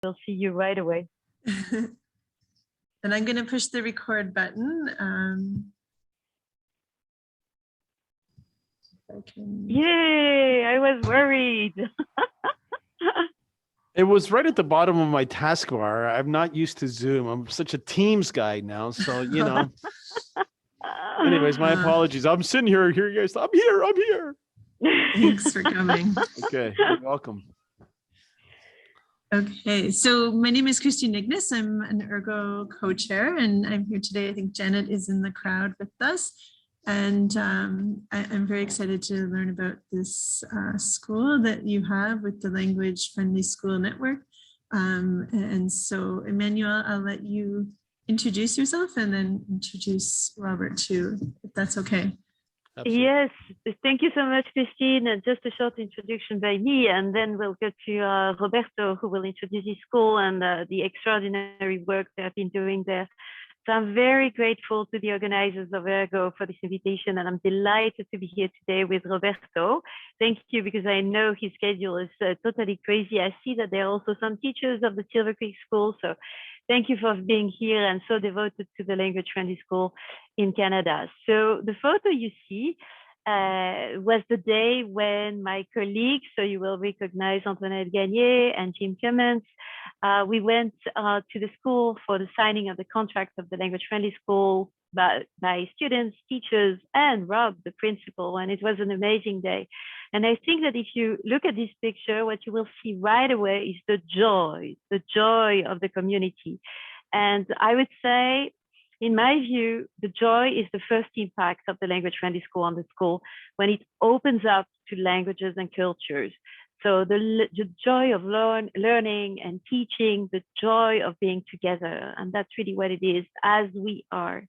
we'll see you right away. And I'm going to push the record button. Yay, I was worried. It was right at the bottom of my taskbar. I'm not used to Zoom. I'm such a Teams guy now. So, you know. Anyways, my apologies. I'm sitting here you guys. I'm here. Thanks for coming. Okay, you're welcome. Okay, so my name is Christine Ignis. I'm an Ergo co-chair, and I'm here today. I think Janet is in the crowd with us. And I'm very excited to learn about this school that you have with the Language Friendly School Network. And so, Emmanuel, I'll let you introduce yourself and then introduce Robert too, if that's okay. Absolutely. Yes, thank you so much, Christine. And just a short introduction by me, and then we'll go to Roberto, who will introduce his school and the extraordinary work they have been doing there. So I'm very grateful to the organizers of Ergo for this invitation, and I'm delighted to be here today with Roberto. Thank you, because I know his schedule is totally crazy. I see that there are also some teachers of the Silver Creek School, so thank you for being here and so devoted to the Language Friendly School in Canada. So the photo you see was the day when my colleagues, so you will recognize Antoinette Gagné and Jim Cummins, we went to the school for the signing of the contract of the Language Friendly School by students, teachers, and Rob, the principal, and it was an amazing day. And I think that if you look at this picture, what you will see right away is the joy of the community. And I would say, in my view, the joy is the first impact of the Language Friendly School on the school when it opens up to languages and cultures. So the joy of learning and teaching, the joy of being together. And that's really what it is, as we are.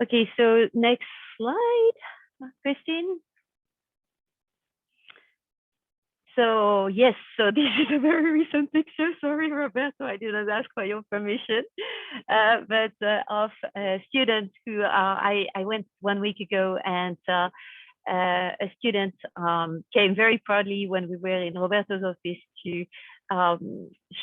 Okay, so next slide, Christine. So yes, so this is a very recent picture. Sorry, Roberto, I didn't ask for your permission, but of students who I went 1 week ago, and a student came very proudly when we were in Roberto's office to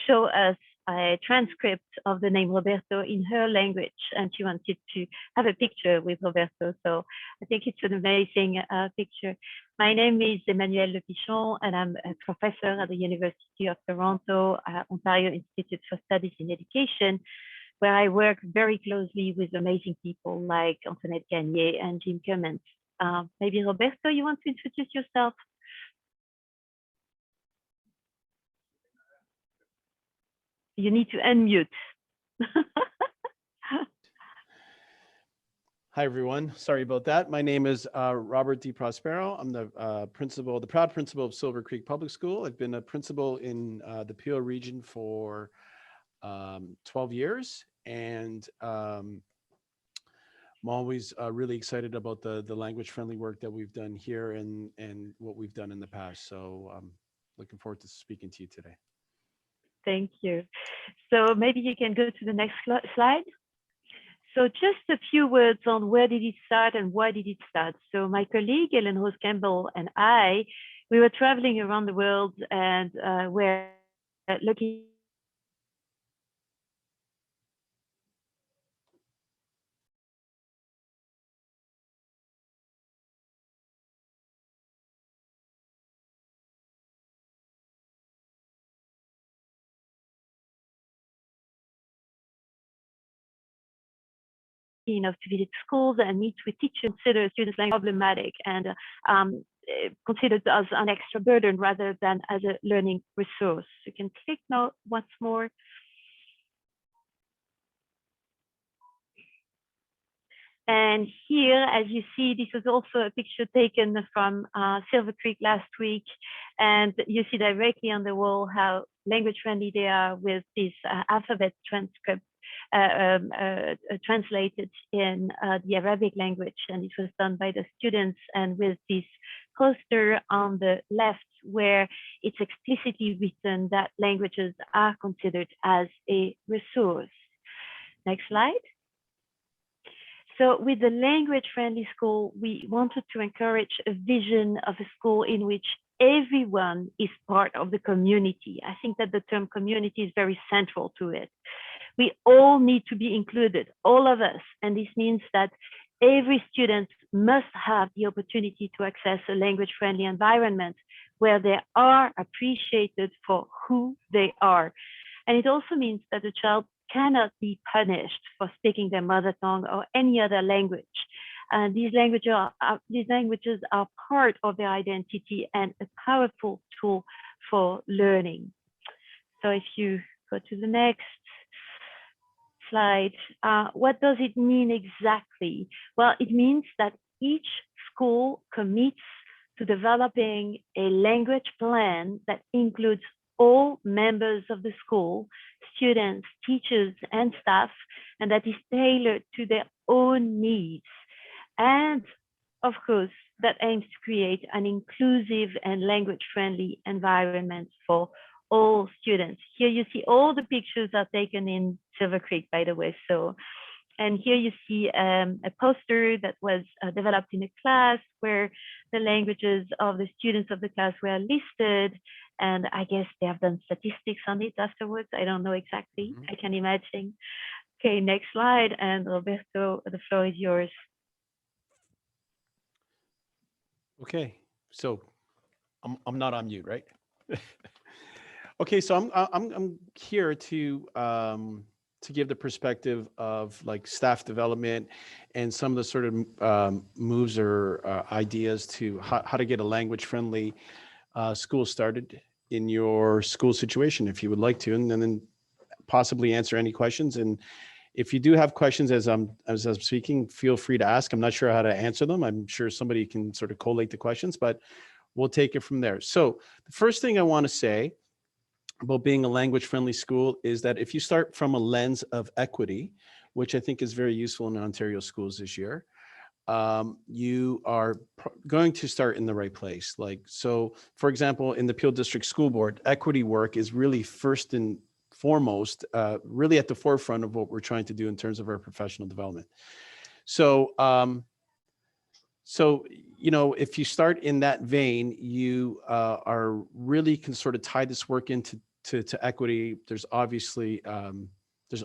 show us a transcript of the name Roberto in her language, and she wanted to have a picture with Roberto. So I think it's an amazing picture. My name is Emmanuelle Lepichon, and I'm a professor at the University of Toronto, Ontario Institute for Studies in Education, where I work very closely with amazing people like Antoinette Gagné and Jim Cummins. Maybe Roberto, you want to introduce yourself? You need to unmute. Hi, everyone. Sorry about that. My name is Robert D. Prospero. I'm the proud principal of Silver Creek Public School. I've been a principal in the Peel region for 12 years. And I'm always really excited about the language friendly work that we've done here and what we've done in the past. So I'm looking forward to speaking to you today. Thank you. So maybe you can go to the next slide. So just a few words on where did it start and why did it start. So my colleague, Ellen Rose Campbell, and I, we were traveling around the world, and we're looking to visit schools and meet with teachers, consider students' language problematic and considered as an extra burden rather than as a learning resource. You can click now once more. And here, as you see, this was also a picture taken from Silver Creek last week. And you see directly on the wall how language friendly they are with this alphabet transcript translated in the Arabic language. And it was done by the students, and with this poster on the left where it's explicitly written that languages are considered as a resource. Next slide. So with the language friendly school, we wanted to encourage a vision of a school in which everyone is part of the community. I think that the term community is very central to it. We all need to be included, all of us. And this means that every student must have the opportunity to access a language-friendly environment where they are appreciated for who they are. And it also means that a child cannot be punished for speaking their mother tongue or any other language. These languages are part of their identity and a powerful tool for learning. So if you go to the next slide, what does it mean exactly? Well, it means that each school commits to developing a language plan that includes all members of the school, students, teachers, and staff, and that is tailored to their own needs. And of course, that aims to create an inclusive and language-friendly environment for all students. Here you see all the pictures are taken in Silver Creek, by the way. So, and here you see a poster that was developed in a class where the languages of the students of the class were listed. And I guess they have done statistics on it afterwards. I don't know exactly. I can imagine. Okay, next slide. And Roberto, the floor is yours. Okay, so I'm not on mute, right? Okay, so I'm here to give the perspective of like staff development and some of the sort of moves or ideas to how to get a language-friendly school started in your school situation, if you would like to, and then possibly answer any questions. And if you do have questions as I'm speaking, feel free to ask. I'm not sure how to answer them. I'm sure somebody can sort of collate the questions, but we'll take it from there. So the first thing I want to say about being a language-friendly school is that if you start from a lens of equity, which I think is very useful in Ontario schools this year, you are going to start in the right place. Like, so for example, in the Peel District School Board, equity work is really first and foremost, really at the forefront of what we're trying to do in terms of our professional development. So, you know, if you start in that vein, you are really can sort of tie this work into to equity. There's obviously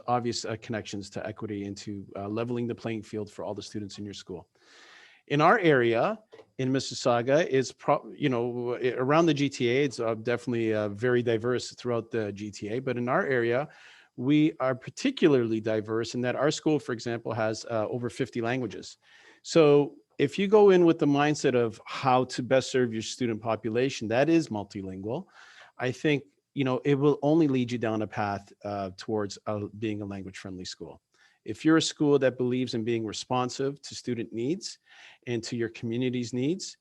obvious connections to equity into leveling the playing field for all the students in your school. In our area, in Mississauga, is you know, around the GTA, it's definitely very diverse throughout the GTA. But in our area, we are particularly diverse in that our school, for example, has over 50 languages. So if you go in with the mindset of how to best serve your student population, that is multilingual, I think, you know, it will only lead you down a path towards being a language-friendly school. If you're a school that believes in being responsive to student needs and to your community's needs,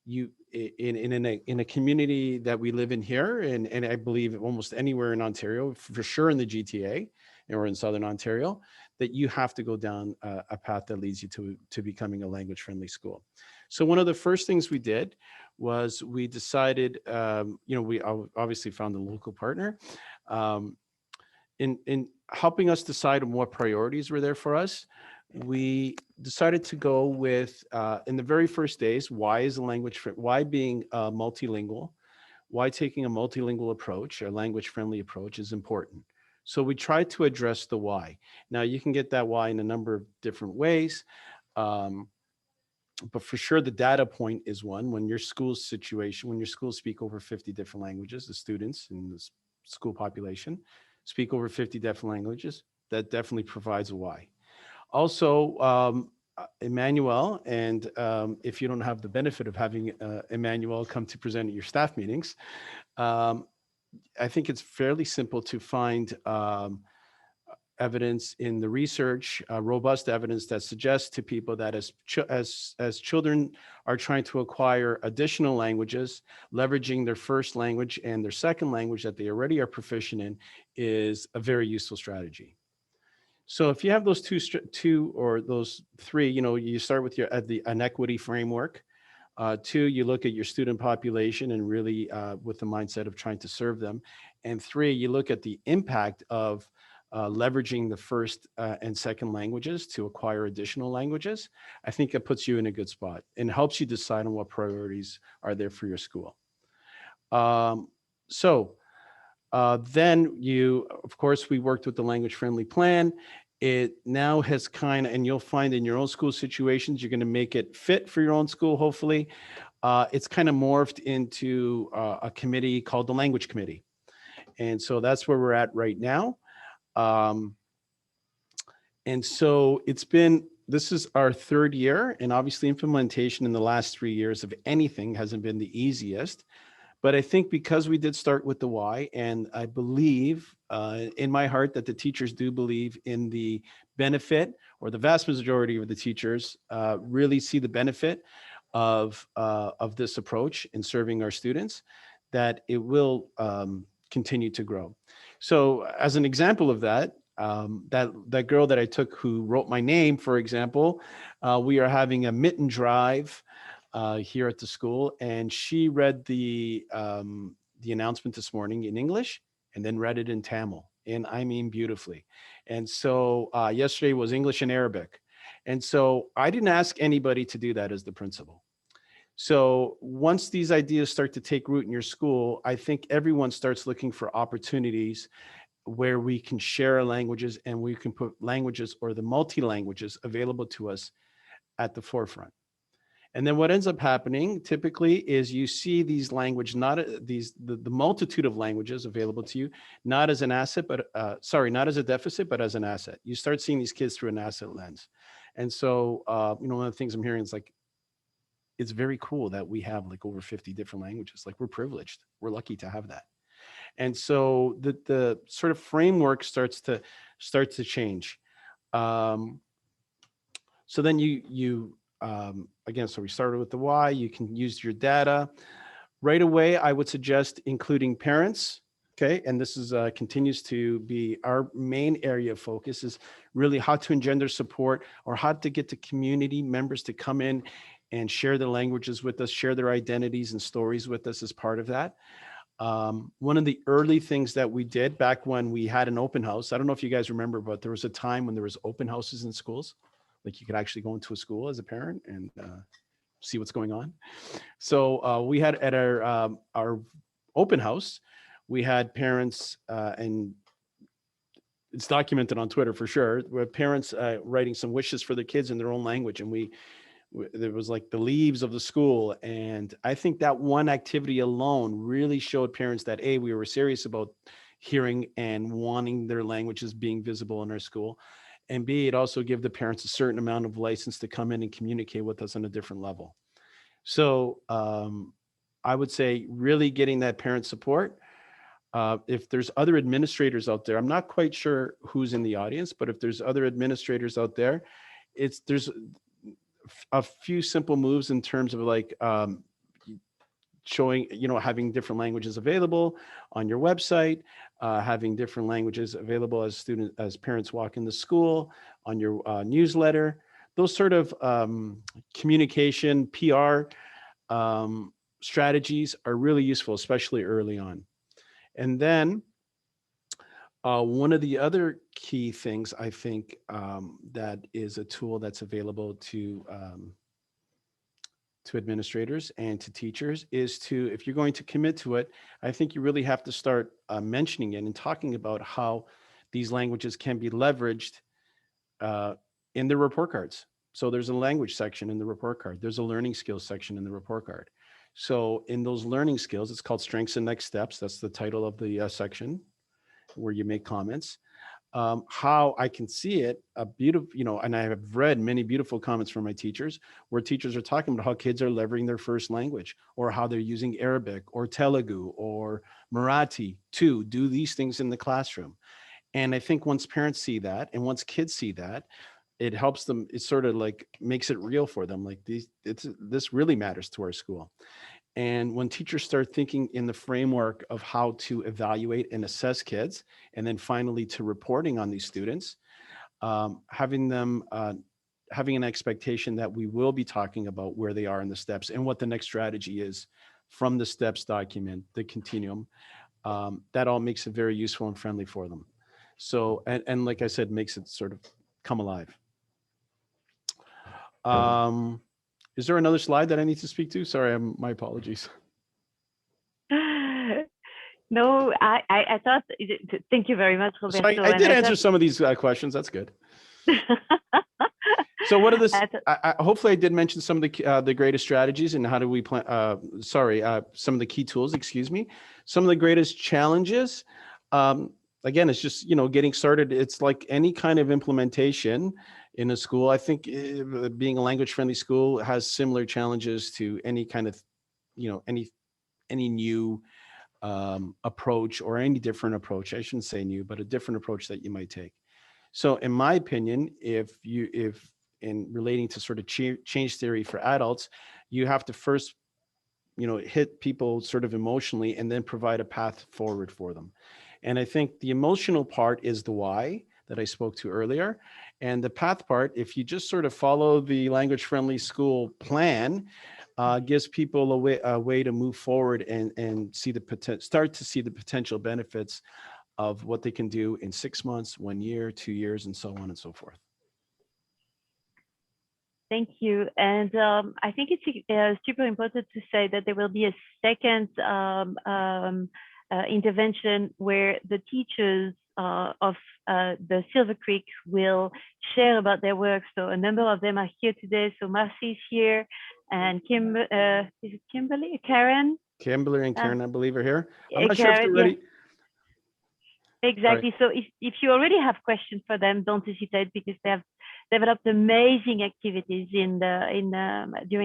you in a community that we live in here, and I believe almost anywhere in Ontario, for sure in the GTA or in Southern Ontario, that you have to go down a path that leads you to becoming a language-friendly school. So one of the first things we did was we decided, you know, we obviously found a local partner in helping us decide on what priorities were there for us. We decided to go with, in the very first days, why being multilingual, why taking a multilingual approach, a language-friendly approach is important. So we tried to address the why. Now you can get that why in a number of different ways. But for sure, the data point is one. When your school's situation, when your schools speak over 50 different languages, the students in the school population speak over 50 different languages, that definitely provides a why. Also, Emmanuel, and if you don't have the benefit of having Emmanuel come to present at your staff meetings, I think it's fairly simple to find evidence in the research, robust evidence that suggests to people that as children are trying to acquire additional languages, leveraging their first language and their second language that they already are proficient in is a very useful strategy. So if you have those two or those three, you know, you start with an equity framework. Two, you look at your student population and really with the mindset of trying to serve them. And three, you look at the impact of leveraging the first and second languages to acquire additional languages. I think it puts you in a good spot and helps you decide on what priorities are there for your school. Then of course, we worked with the language friendly plan. It now has and you'll find in your own school situations, you're going to make it fit for your own school, hopefully. It's kind of morphed into a committee called the Language Committee. And so that's where we're at right now. And so this is our third year, and obviously implementation in the last 3 years of anything hasn't been the easiest. But I think because we did start with the why, and I believe in my heart that the teachers do believe in the benefit, or the vast majority of the teachers really see the benefit of this approach in serving our students, that it will continue to grow. So as an example of that, that girl that I took who wrote my name, for example, we are having a mitten drive here at the school, and she read the announcement this morning in English and then read it in Tamil, and I mean beautifully. And so yesterday was English and Arabic, and so I didn't ask anybody to do that as the principal. So once these ideas start to take root in your school, I think everyone starts looking for opportunities where we can share our languages, and we can put languages or the multi-languages available to us at the forefront. And then what ends up happening typically is you see these the multitude of languages available to you, not as an asset, but not as a deficit, but as an asset. You start seeing these kids through an asset lens. And so, one of the things I'm hearing is like, it's very cool that we have like over 50 different languages. Like, we're privileged. We're lucky to have that. And so the sort of framework starts to change. So then again, so we started with the why. You can use your data right away. I would suggest including parents. Okay, and this is continues to be our main area of focus, is really how to engender support, or how to get the community members to come in and share their languages with us, share their identities and stories with us as part of that. One of the early things that we did back when we had an open house, I don't know if you guys remember, but there was a time when there was open houses in schools. Like, you could actually go into a school as a parent and see what's going on. So we had at our open house, we had parents, and it's documented on Twitter for sure, where parents writing some wishes for their kids in their own language. And there was like the leaves of the school. And I think that one activity alone really showed parents that, A, we were serious about hearing and wanting their languages being visible in our school. And B, it also gave the parents a certain amount of license to come in and communicate with us on a different level. So I would say really getting that parent support. If there's other administrators out there, I'm not quite sure who's in the audience, but if there's other administrators out there, there's a few simple moves in terms of like showing, having different languages available on your website, having different languages available as parents walk into school, on your newsletter. Those sort of communication, PR strategies are really useful, especially early on. And then one of the other key things I think that is a tool that's available to administrators and to teachers is to, if you're going to commit to it, I think you really have to start mentioning it and talking about how these languages can be leveraged in the report cards. So there's a language section in the report card. There's a learning skills section in the report card. So in those learning skills, it's called Strengths and Next Steps. That's the title of the section where you make comments. How I can see it, a beautiful, and I have read many beautiful comments from my teachers where teachers are talking about how kids are leveraging their first language, or how they're using Arabic or Telugu or Marathi to do these things in the classroom. And I think once parents see that, and once kids see that, it helps them, it sort of like makes it real for them. Like this really matters to our school. And when teachers start thinking in the framework of how to evaluate and assess kids, and then finally to reporting on these students, having an expectation that we will be talking about where they are in the steps and what the next strategy is from the steps document, the continuum, that all makes it very useful and friendly for them. So, and like I said, makes it sort of come alive. Is there another slide that I need to speak to? Sorry, my apologies. No, I thought, thank you very much, So Roberto. I did And answer some of these questions. That's good. I So what are the, thought, hopefully I did mention some of the greatest strategies and how do we plan, some of the key tools, excuse me, some of the greatest challenges. Again, it's just, getting started. It's like any kind of implementation in a school. I think being a language friendly school has similar challenges to any kind of, any new approach or any different approach. I shouldn't say new, but a different approach that you might take. So in my opinion, if in relating to sort of change theory for adults, you have to first, hit people sort of emotionally and then provide a path forward for them. And I think the emotional part is the why that I spoke to earlier. And the path part, if you just sort of follow the language friendly school plan, gives people a way to move forward and see start to see the potential benefits of what they can do in 6 months, 1 year, 2 years, and so on and so forth. thank you. And I think it's super important to say that there will be a second intervention where the teachers of the Silver Creek will share about their work. So a number of them are here today. So Marcy is here, and is it Kimberly? Karen? Kimberly and Karen, I believe, are here. I'm not sure if Karen, they're ready. Exactly. So if you already have questions for them, don't hesitate, because they have developed amazing activities during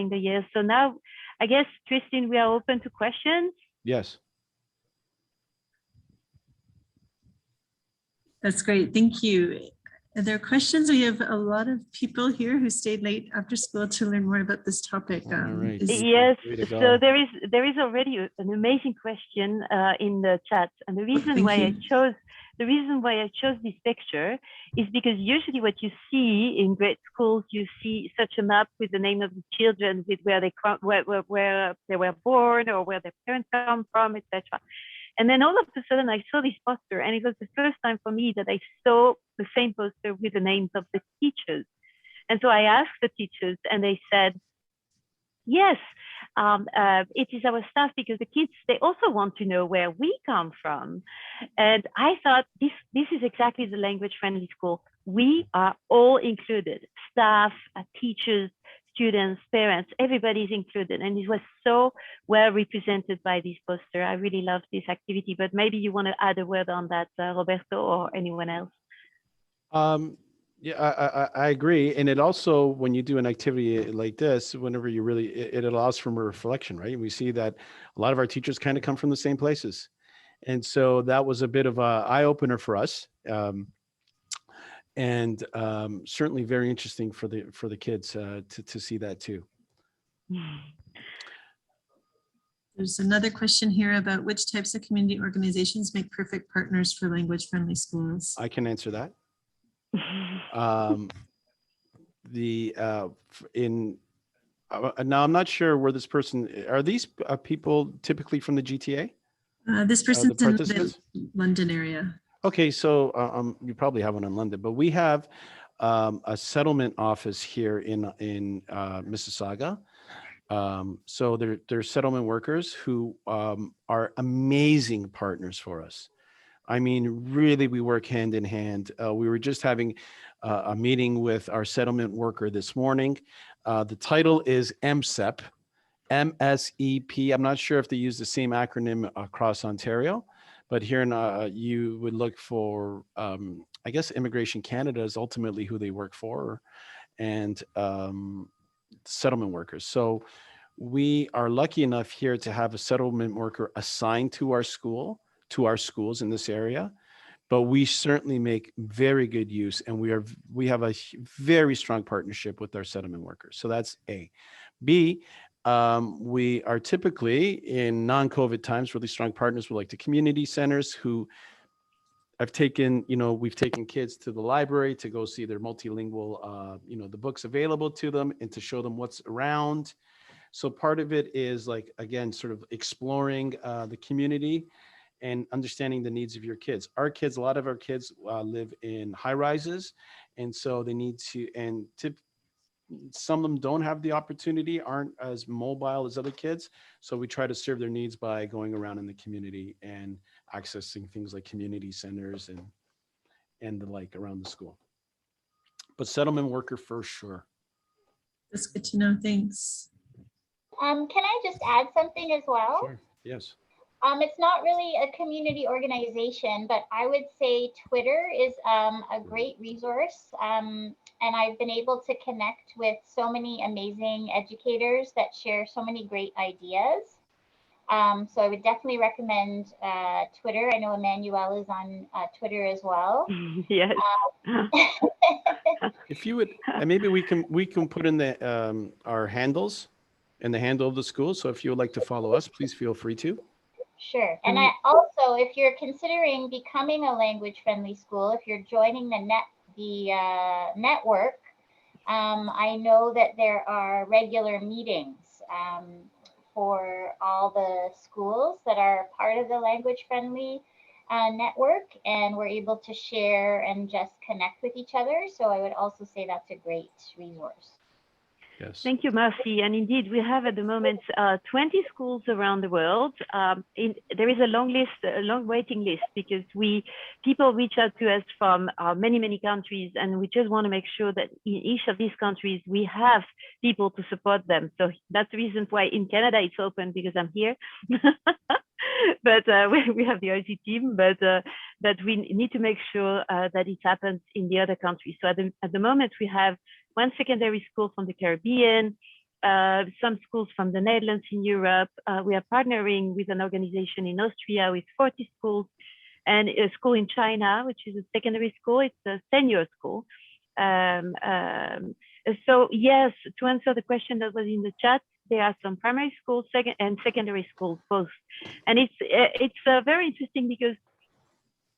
the year. So now, I guess, Christine, we are open to questions. Yes. That's great. Thank you. Are there questions? We have a lot of people here who stayed late after school to learn more about this topic. All right. Yes, so there is already an amazing question in the chat, and the reason why I chose this picture is because usually what you see in grade schools, you see such a map with the name of the children, with where they were born or where their parents come from, etc. And then all of a sudden I saw this poster, and it was the first time for me that I saw the same poster with the names of the teachers. And so I asked the teachers, and they said, yes, it is our staff, because the kids, they also want to know where we come from. And I thought this is exactly the language friendly school. We are all included, staff, teachers, students, parents, everybody's included. And it was so well represented by this poster. I really love this activity, but maybe you want to add a word on that, Roberto, or anyone else. Yeah, I agree. And it also, when you do an activity like this, whenever you really, it allows for a reflection, right? And we see that a lot of our teachers kind of come from the same places. And so that was a bit of an eye opener for us. And certainly very interesting for the kids to see that too. There's another question here about which types of community organizations make perfect partners for language friendly schools. I can answer that. Now I'm not sure where this person, are these people typically from the GTA? This person's in the London area. Okay, so you probably have one in London, but we have a settlement office here in Mississauga. So they're settlement workers who are amazing partners for us. I mean, really, we work hand in hand. We were just having a meeting with our settlement worker this morning. The title is MSEP, MSEP. I'm not sure if they use the same acronym across Ontario, but here you would look for, I guess, Immigration Canada is ultimately who they work for, and settlement workers. So we are lucky enough here to have a settlement worker assigned to our schools in this area, but we certainly make very good use, and we have a very strong partnership with our settlement workers. So that's A. B, we are typically in non-COVID times really strong partners with like the community centers who we've taken kids to the library to go see their multilingual, the books available to them and to show them what's around. So part of it is like, again, sort of exploring the community and understanding the needs of your kids. A lot of our kids live in high rises. And so they need some of them don't have the opportunity, aren't as mobile as other kids. So we try to serve their needs by going around in the community and accessing things like community centers and the like around the school. But settlement worker first, sure. That's good to know. Thanks. Can I just add something as well? Sure. Yes. It's not really a community organization, but I would say Twitter is a great resource. And I've been able to connect with so many amazing educators that share so many great ideas. So I would definitely recommend Twitter. I know Emmanuel is on Twitter as well. Yes. If you would, and maybe we can put in the our handles and the handle of the school. So if you would like to follow us, please feel free to. Sure. And I also, if you're considering becoming a language-friendly school, if you're joining the network, I know that there are regular meetings for all the schools that are part of the language-friendly network, and we're able to share and just connect with each other. So I would also say that's a great resource. Yes. Thank you, Marcy. And indeed, we have at the moment 20 schools around the world. There is a long waiting list, because people reach out to us from many countries, and we just want to make sure that in each of these countries we have people to support them. So that's the reason why in Canada it's open, because I'm here. But we have the OIC team, but we need to make sure that it happens in the other countries. So at the moment we have one secondary school from the Caribbean, some schools from the Netherlands in Europe. We are partnering with an organization in Austria with 40 schools, and a school in China, which is a secondary school. It's a senior school. So yes, to answer the question that was in the chat, there are some primary schools and secondary schools both. And it's very interesting, because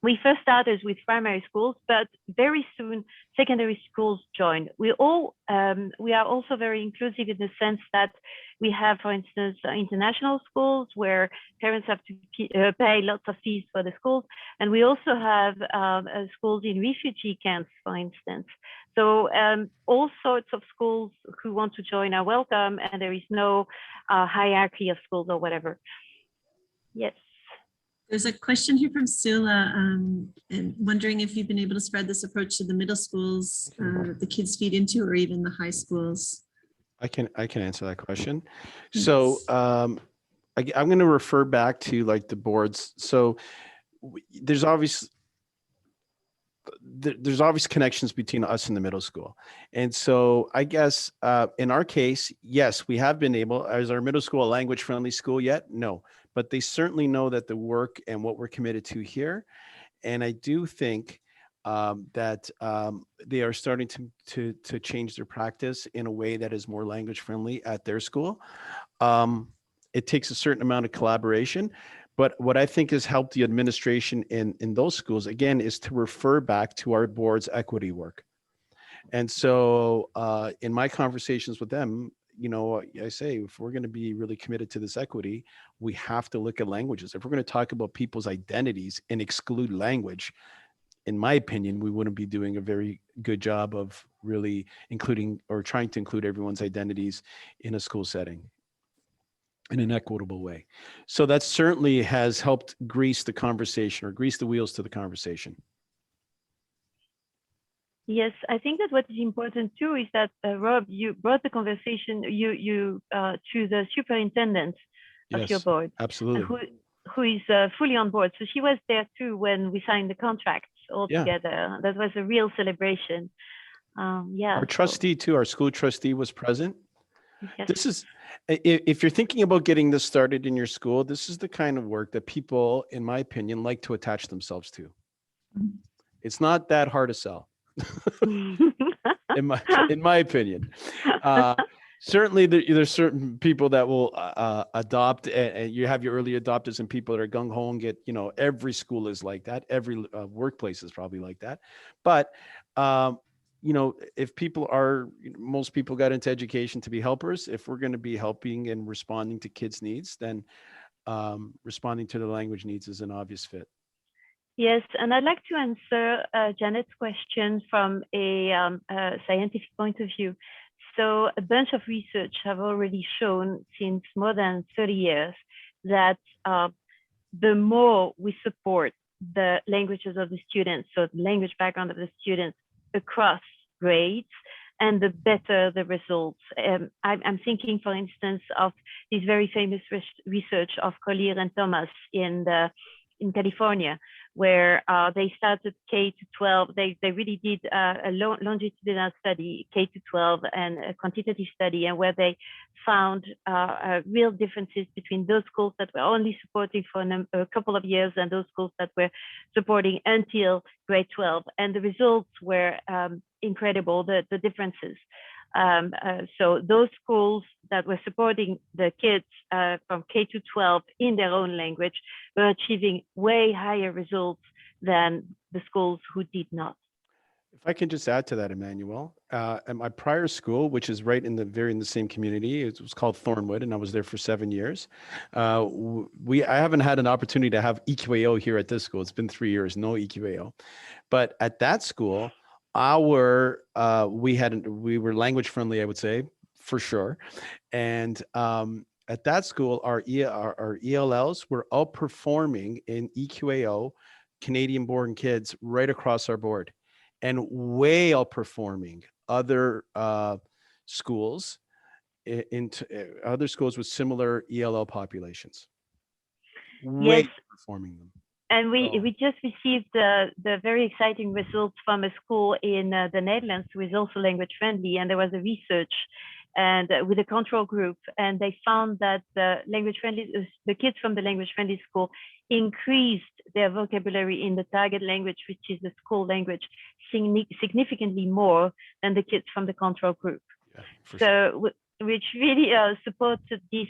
we first started with primary schools, but very soon secondary schools joined. We are also very inclusive in the sense that we have, for instance, international schools where parents have to pay lots of fees for the schools. And we also have schools in refugee camps, for instance. So all sorts of schools who want to join are welcome, and there is no hierarchy of schools or whatever. Yes. There's a question here from Sula, and wondering if you've been able to spread this approach to the middle schools that the kids feed into, or even the high schools. I can answer that question. So I'm going to refer back to like the boards. So there's obvious connections between us and the middle school. And so I guess in our case, yes, we have been able. Is our middle school a language friendly school yet? No, but they certainly know that the work and what we're committed to here. And I do think that they are starting to change their practice in a way that is more language friendly at their school. It takes a certain amount of collaboration. But what I think has helped the administration in those schools, again, is to refer back to our board's equity work. And so in my conversations with them, you know, I say, if we're going to be really committed to this equity, we have to look at languages. If we're going to talk about people's identities and exclude language, in my opinion, we wouldn't be doing a very good job of really including or trying to include everyone's identities in a school setting in an equitable way. So that certainly has helped grease the conversation, or grease the wheels to the conversation. Yes, I think that what is important too is that Rob, you brought the conversation to the superintendent of your board, absolutely, who is fully on board. So she was there too when we signed the contracts all together. That was a real celebration. Our trustee too, our school trustee was present. Yes. This is, if you're thinking about getting this started in your school, this is the kind of work that people, in my opinion, like to attach themselves to. It's not that hard to sell. in my opinion. Certainly there's certain people that will adopt, and you have your early adopters and people that are gung-ho and get, you know, every school is like that. Every workplace is probably like that. But, you know, if people are, most people got into education to be helpers. If we're going to be helping and responding to kids' needs, then responding to the language needs is an obvious fit. Yes, and I'd like to answer Janet's question from a scientific point of view. So a bunch of research have already shown since more than 30 years that the more we support the languages of the students, so the language background of the students across grades, and the better the results. I'm thinking, for instance, of this very famous research of Collier and Thomas in California, where they started K to 12. They really did a longitudinal study, K to 12, and a quantitative study, and where they found real differences between those schools that were only supporting for a couple of years and those schools that were supporting until grade 12. And the results were incredible, the differences. So those schools that were supporting the kids from K to 12 in their own language were achieving way higher results than the schools who did not. If I can just add to that, Emmanuel, at my prior school, which is right in the same community, it was called Thornwood, and I was there for 7 years. I haven't had an opportunity to have EQAO here at this school. It's been 3 years, no EQAO. But at that school, we were language friendly, I would say, for sure. And at that school, our ELLs were outperforming in EQAO Canadian born kids right across our board, and way outperforming other schools other schools with similar ELL populations. Way Yes. outperforming them. And we just received the very exciting results from a school in the Netherlands who is also language friendly, and there was a research and with a control group, and they found that the kids from the language friendly school increased their vocabulary in the target language, which is the school language, significantly more than the kids from the control group. Yeah, sure. Which really supported this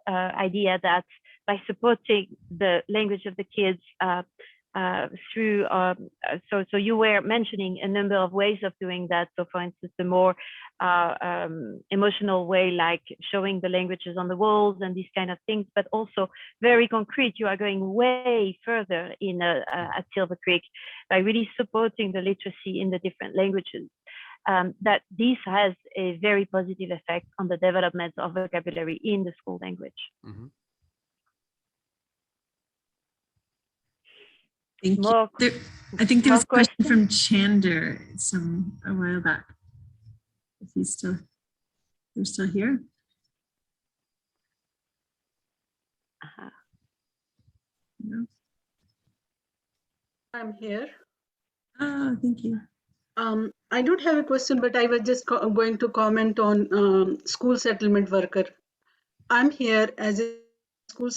idea that by supporting the language of the kids through, so you were mentioning a number of ways of doing that. So for instance, the more emotional way, like showing the languages on the walls and these kind of things, but also very concrete. You are going way further at Silver Creek by really supporting the literacy in the different languages. That this has a very positive effect on the development of vocabulary in the school language. Mm-hmm. Thank you. I think there was a question from Chander a while back. If they're still here. No. I'm here. Oh, thank you. I don't have a question, but I was just going to comment on school settlement worker. I'm here as a school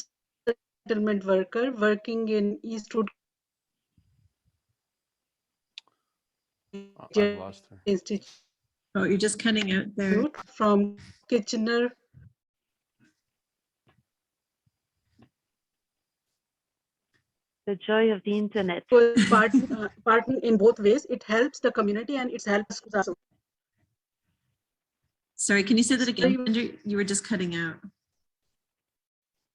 settlement worker working in Eastwood I've lost her. Institute. Oh, you're just cutting out there. From Kitchener. The joy of the internet. Part in both ways. It helps the community and it helps schools also. Sorry, can you say that again? You were just cutting out.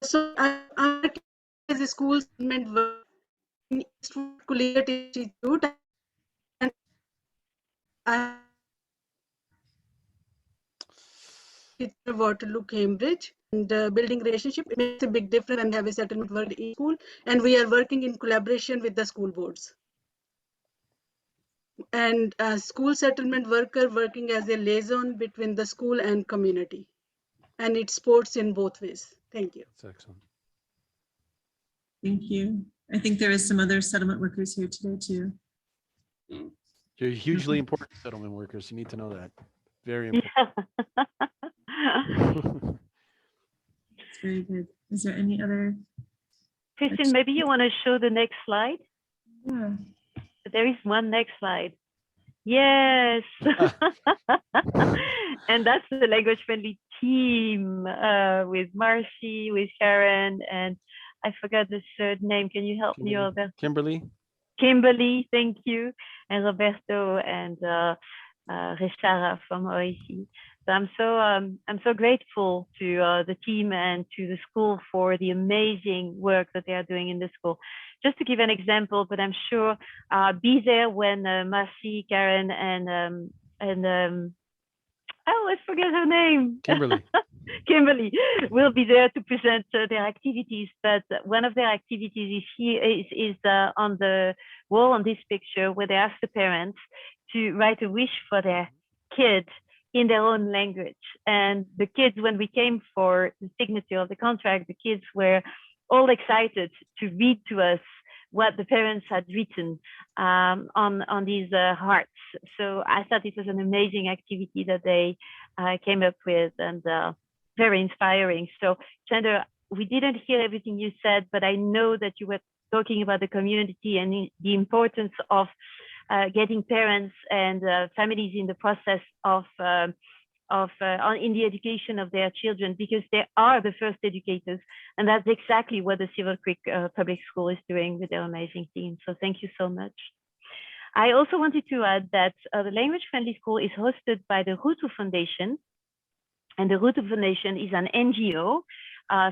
So I'm working as a school settlement worker in Eastwood Collegiate Institute, and I Waterloo, Cambridge, and building relationship. It makes a big difference and have a settlement work in school, and we are working in collaboration with the school boards. And a school settlement worker working as a liaison between the school and community, and it supports in both ways. Thank you. That's excellent. Thank you. I think there is some other settlement workers here today too. You're hugely important settlement workers. You need to know that. Very important. It's very good. Is there any other? Christine, maybe you want to show the next slide? Yeah. There is one next slide. Yes. And that's the language friendly team with Marcy, with Sharon, and I forgot the third name. Can you help me, Roberto? Kimberly, thank you. And Roberto and Reshara from OEC. So I'm so grateful to the team and to the school for the amazing work that they are doing in the school. Just to give an example, but I'm sure be there when Marcy, Karen, and oh, I forget her name. Kimberly. Kimberly will be there to present their activities, but one of their activities is on the wall on this picture, where they ask the parents to write a wish for their kid in their own language. And the kids, when we came for the signature of the contract, the kids were all excited to read to us what the parents had written on these hearts. So I thought it was an amazing activity that they came up with, and very inspiring. So Chandra, we didn't hear everything you said, but I know that you were talking about the community and the importance of getting parents and families in the process of in the education of their children, because they are the first educators, and that's exactly what the Silver Creek Public School is doing with their amazing team. So thank you so much. I also wanted to add that the Language Friendly School is hosted by the Rutu Foundation, and the Rutu Foundation is an NGO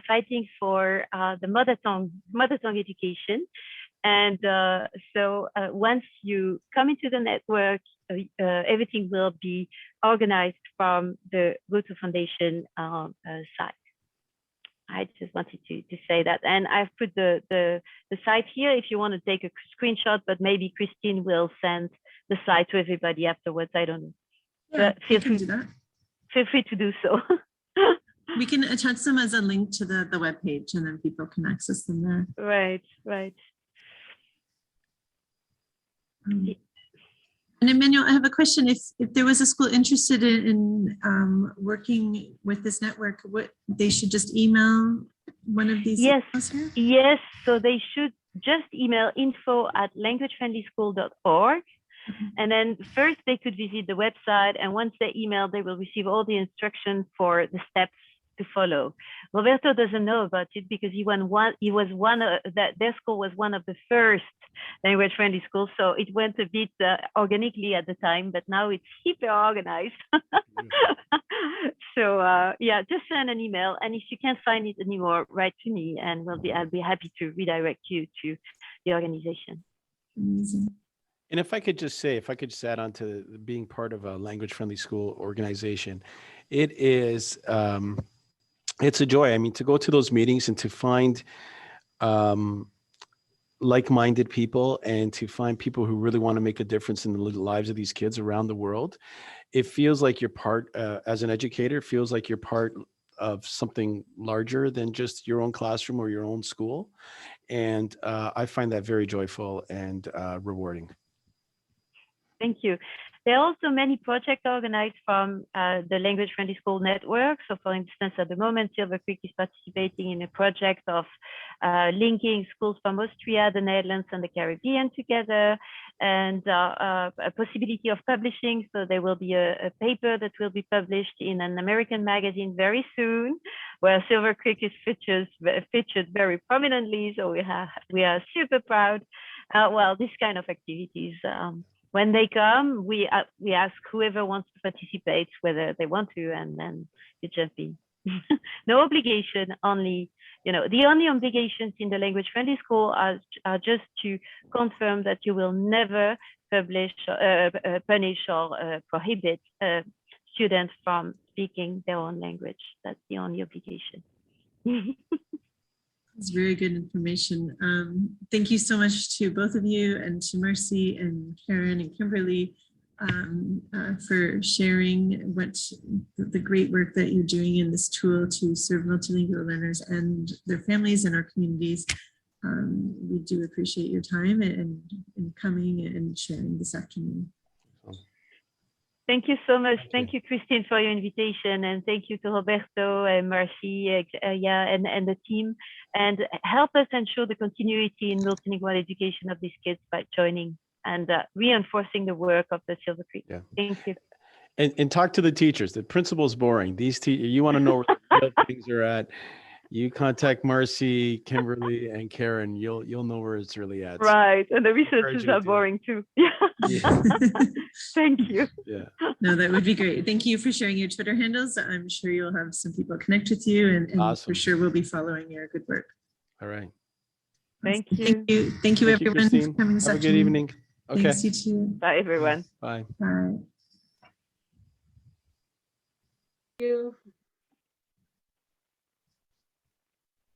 fighting for the mother tongue education. And so once you come into the network, everything will be organized from the Rutu Foundation site. I just wanted to say that. And I've put the site here if you want to take a screenshot, but maybe Christine will send the slide to everybody afterwards. I don't know. Yeah, But feel free to do so. We can attach them as a link to the webpage, and then people can access them there. Right. And Emmanuel, I have a question. If there was a school interested in working with this network, what they should just email one of these? Yes. So they should just email info@languagefriendlyschool.org. And then first they could visit the website, and once they email, they will receive all the instructions for the steps to follow. Roberto doesn't know about it because their school was one of the first language friendly schools, so it went a bit organically at the time, but now it's super organized. So yeah, just send an email, and if you can't find it anymore, write to me, and I'll be happy to redirect you to the organization. Amazing. And if I could just add on to being part of a language friendly school organization, it is, it's a joy. I mean, to go to those meetings and to find like-minded people, and to find people who really want to make a difference in the lives of these kids around the world. It feels like you're part, as an educator, it feels like you're part of something larger than just your own classroom or your own school. And I find that very joyful and rewarding. Thank you. There are also many projects organized from the Language Friendly School Network. So for instance, at the moment, Silver Creek is participating in a project of linking schools from Austria, the Netherlands, and the Caribbean together, and a possibility of publishing. So there will be a paper that will be published in an American magazine very soon, where Silver Creek is featured very prominently. So we are super proud. Well, this kind of activities. When they come, we ask whoever wants to participate whether they want to, and then you jump in. No obligation, only, the only obligations in the Language Friendly School are just to confirm that you will never punish or prohibit students from speaking their own language. That's the only obligation. It's very good information. Thank you so much to both of you, and to Mercy and Karen and Kimberly for sharing what the great work that you're doing in this tool to serve multilingual learners and their families and our communities. We do appreciate your time and coming and sharing this afternoon. Thank you so much. Thank you, Christine, for your invitation, and thank you to Roberto and Marcy, and the team, and help us ensure the continuity in multilingual education of these kids by joining and reinforcing the work of the Silver Creek. Yeah. Thank you. And talk to the teachers. The principal is boring. You want to know where the things are at. You contact Marcy, Kimberly, and Karen. You'll know where it's really at. Right, and the researchers are boring too. Yeah. Thank you. Yeah. No, that would be great. Thank you for sharing your Twitter handles. I'm sure you'll have some people connect with you, and awesome. For sure we'll be following your good work. All right. Thank you. Thank you, everyone, for coming this afternoon. Have a good evening. Okay. Thanks, you too. Bye, everyone. Bye. Bye. Thank you.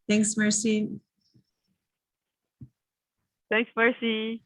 Thanks, Mercy. Thanks, Mercy.